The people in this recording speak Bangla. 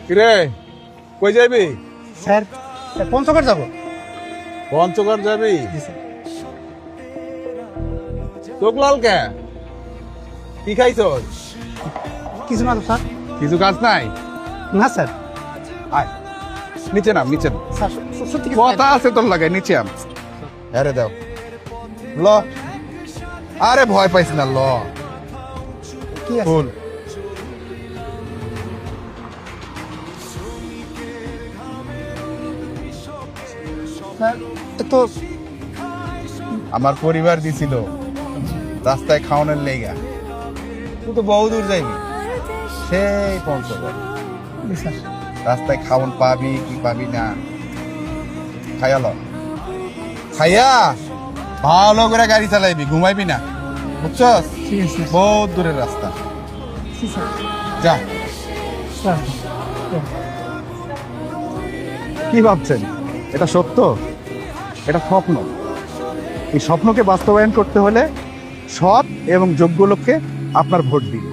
কিরে কই যাবি? স্যার পঞ্চগড় যাবো। পঞ্চগড় যাবি? জি স্যার। চোখ লাল কে? কি খাইছ? কিছু না তো স্যার। কিছু কাজ নাই? না স্যার। আয় নিচে নাম, নিচে নাম। স্যার সত্যি কিছু কথা আছে তোর লাগে, নিচে আম। আরে দাও ল। আরে ভয় পাইস না, ল। কি আছে ফুল স্যার? তো আমার পরিবার দিছিল রাস্তায় খাওয়ানোর লেগা। তুই তো বহু দূর যাইবি, সেই পঞ্চগড়। জি স্যার। রাস্তায় খাওয়ান পাবি কি পাবি না খাইয়া ল। খাইয়া ভালো করে গাড়ি চালাইবি, ঘুমাইবি না, বুঝছস? ঠিক আছে স্যার। বহুত দূরের রাস্তা। জি স্যার। যা। স্যার কি ভাবছেন এটা সত্য? এটা স্বপ্ন। এই স্বপ্নকে বাস্তবায়ন করতে হলে সৎ এবং যোগ্য লোককে আপনার ভোট দিন।